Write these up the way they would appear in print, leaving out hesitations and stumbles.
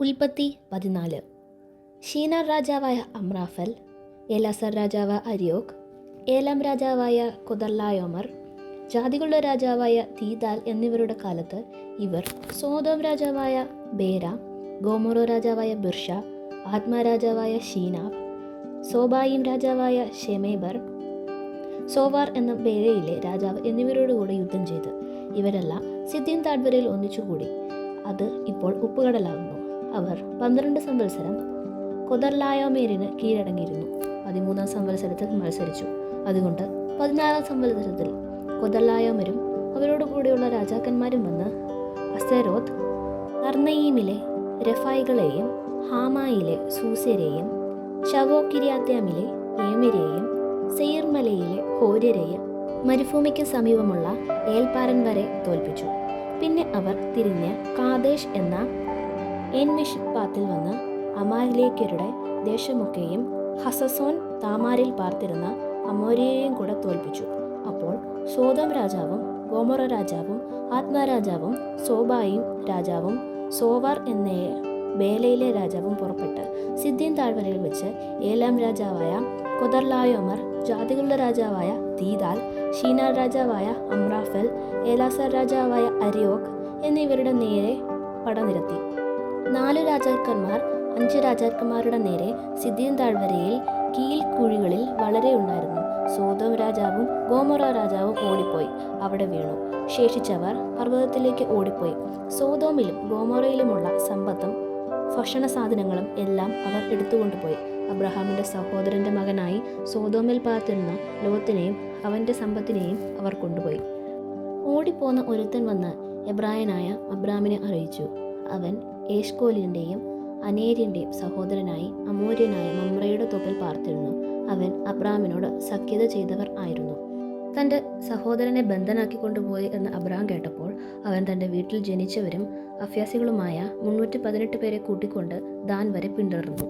ഉൽപ്പത്തി 14. ഷീനാർ രാജാവായ അമ്രാഫൽ, എലാസർ രാജാവ് അരിയോക്, ഏലാം രാജാവായ കൊദർലായോമർ, ജാതികളുടെ രാജാവായ തീദാൽ എന്നിവരുടെ കാലത്ത് ഇവർ സോദോം രാജാവായ ബേര, ഗോമോറോ രാജാവായ ബിർഷ, ആത്മാ രാജാവായ ഷീനാബ്, സോബായിം രാജാവായ ഷെമേബർ, സോവാർ എന്ന ബേരയിലെ രാജാവ് എന്നിവരോടുകൂടെ യുദ്ധം ചെയ്ത് ഇവരെല്ലാം സിദ്ദീം താഴ്വരയിൽ ഒന്നിച്ചുകൂടി. അത് ഇപ്പോൾ ഉപ്പുകടലാകുന്നു. അവർ 12 സംവത്സരം കൊദർലായോമേരിന് കീഴടങ്ങിയിരുന്നു. 13 സംവത്സരത്തിൽ മത്സരിച്ചു. അതുകൊണ്ട് 14 സംവത്സരത്തിൽ കൊദർലായോമരും അവരോട് കൂടെയുള്ള രാജാക്കന്മാരും വന്ന് അസെരോത്ത്, കർണയീമിലെ രഫായികളെയും ഹാമായിലെ സൂസ്യരെയും ശവോകിര്യാത്യാമിലെ ഏമിരെയും സെയിർമലയിലെ ഹോര്യരെയും മരുഭൂമിക്ക് സമീപമുള്ള ഏൽപാരൻ വരെ തോൽപ്പിച്ചു. പിന്നെ അവർ തിരിഞ്ഞ് കാദേശ് എന്ന എൻമിഷ്പാത്തിൽ വന്ന് അമാലേക്യരുടെ ദേശമൊക്കെയും ഹസസോൻ താമാരിൽ പാർത്തിരുന്ന അമോര്യയെയും കൂടെ തോൽപ്പിച്ചു. അപ്പോൾ സോദോം രാജാവും ഗോമോറ രാജാവും ആത്മാരാജാവും സോബായിം രാജാവും സോവാർ എന്ന ബേലയിലെ രാജാവും പുറപ്പെട്ട് സിദ്ദീം താഴ്വരയിൽ വെച്ച് ഏലാം രാജാവായ കൊദർലായോമർ, ജാതികളുടെ രാജാവായ തീദാൽ, ഷീനാർ രാജാവായ അമ്രാഫൽ, എലാസർ രാജാവായ അരിയോക് എന്നിവരുടെ നേരെ പടനിരത്തി. 4 രാജാക്കന്മാർ 5 രാജാക്കന്മാരുടെ നേരെ സിദ്ദീം താഴ്വരയിൽ കീഴ്ക്കുഴികളിൽ വളരെ ഉണ്ടായിരുന്നു. സോദോം രാജാവും ഗോമോറ രാജാവും ഓടിപ്പോയി അവിടെ വീണു. ശേഷിച്ചവർ പർവ്വതത്തിലേക്ക് ഓടിപ്പോയി. സോദോമിലും ഗോമോറയിലുമുള്ള സമ്പത്തും ഭക്ഷണ സാധനങ്ങളും എല്ലാം അവർ എടുത്തുകൊണ്ടുപോയി. അബ്രഹാമിൻ്റെ സഹോദരൻ്റെ മകനായി സോദോമിൽ പാർത്തിരുന്ന ലോത്തിനെയും അവൻ്റെ സമ്പത്തിനെയും അവർ കൊണ്ടുപോയി. ഓടിപ്പോന്ന ഒരുത്തൻ വന്ന് എബ്രായനായ അബ്രാമിനെ അറിയിച്ചു. അവൻ ഏഷ്കോലിൻ്റെയും അനേര്യൻ്റെയും സഹോദരനായി അമോര്യനായ മമ്രയുടെ തോപ്പിൽ പാർത്തിരുന്നു. അവൻ അബ്രാമിനോട് സഖ്യത ചെയ്തവർ ആയിരുന്നു. തൻ്റെ സഹോദരനെ ബന്ധനാക്കിക്കൊണ്ടുപോയി എന്ന് അബ്രാം കേട്ടപ്പോൾ അവൻ തൻ്റെ വീട്ടിൽ ജനിച്ചവരും അഭ്യാസികളുമായ 318 പേരെ കൂട്ടിക്കൊണ്ട് ദാൻ വരെ പിന്തുടർന്നു.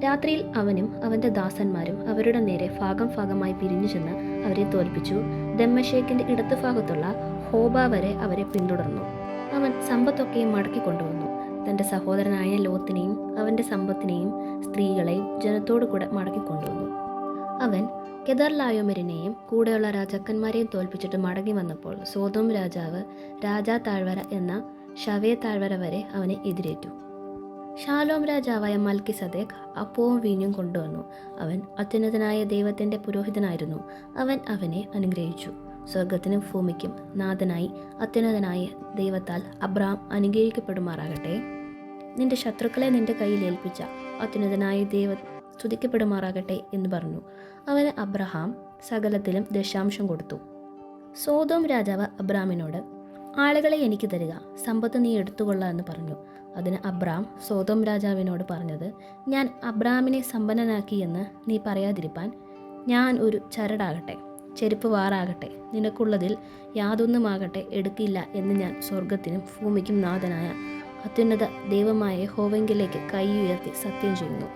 രാത്രിയിൽ അവനും അവൻ്റെ ദാസന്മാരും അവരുടെ നേരെ ഭാഗം ഭാഗമായി പിരിഞ്ഞു ചെന്ന് അവരെ തോൽപ്പിച്ചു. ദമ്മേശേക്കിൻ്റെ ഇടത്ത് ഭാഗത്തുള്ള ഹോബ വരെ അവരെ പിന്തുടർന്നു. അവൻ സമ്പത്തൊക്കെയും മടക്കിക്കൊണ്ടുവന്നു. തൻ്റെ സഹോദരനായ ലോത്തിനെയും അവൻ്റെ സമ്പത്തിനെയും സ്ത്രീകളെയും ജനത്തോടു കൂടെ മടക്കിക്കൊണ്ടുവന്നു. അവൻ കെദർലായോമരിനെയും കൂടെയുള്ള രാജാക്കന്മാരെയും തോൽപ്പിച്ചിട്ട് മടങ്ങി വന്നപ്പോൾ സോദോം രാജാവ് രാജാ താഴ്വര എന്ന ഷവേ താഴ്വര വരെ അവനെ എതിരേറ്റു. ഷാലോം രാജാവായ മൽക്കിസദേക്ക് അപ്പവും വീഞ്ഞും കൊണ്ടുവന്നു. അവൻ അത്യുന്നതനായ ദൈവത്തിൻ്റെ പുരോഹിതനായിരുന്നു. അവൻ അവനെ അനുഗ്രഹിച്ചു. സ്വർഗത്തിനും ഭൂമിക്കും നാഥനായി അത്യുന്നതനായ ദൈവത്താൽ അബ്രാം അനുഗ്രഹിക്കപ്പെടുമാറാകട്ടെ. നിന്റെ ശത്രുക്കളെ നിന്റെ കയ്യിൽ ഏൽപ്പിച്ച അത്യുന്നതനായ ദൈവം സ്തുതിക്കപ്പെടുമാറാകട്ടെ എന്ന് പറഞ്ഞു. അവന് അബ്രഹാം സകലത്തിലും ദശാംശം കൊടുത്തു. സോദോം രാജാവ് അബ്രാമിനോട്, ആളുകളെ എനിക്ക് തരിക, സമ്പത്ത് നീ എടുത്തുകൊള്ളാം എന്ന് പറഞ്ഞു. അതിന് അബ്രാം സോദോം രാജാവിനോട് പറഞ്ഞത്, ഞാൻ അബ്രാമിനെ സമ്പന്നനാക്കി എന്ന് നീ പറയാതിരിപ്പാൻ ഞാൻ ഒരു ചരടാകട്ടെ, ചെരുപ്പ് വാറാകട്ടെ, നിനക്കുള്ളതിൽ യാതൊന്നുമാകട്ടെ എടുക്കില്ല എന്ന് ഞാൻ സ്വർഗത്തിനും ഭൂമിക്കും നാഥനായ അത്യുന്നത ദൈവമായ യഹോവയിലേക്ക് കൈ ഉയർത്തി സത്യം ചെയ്യുന്നു.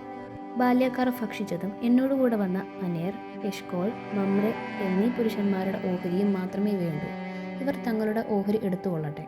ബാല്യക്കാർ ഭക്ഷിച്ചതും എന്നോടുകൂടെ വന്ന അനേർ, എഷ്കോൾ, മമ്രെ എന്നീ പുരുഷന്മാരുടെ ഓഹരിയും മാത്രമേ വേണ്ടൂ. ഇവർ തങ്ങളുടെ ഓഹരി എടുത്തുകൊള്ളട്ടെ.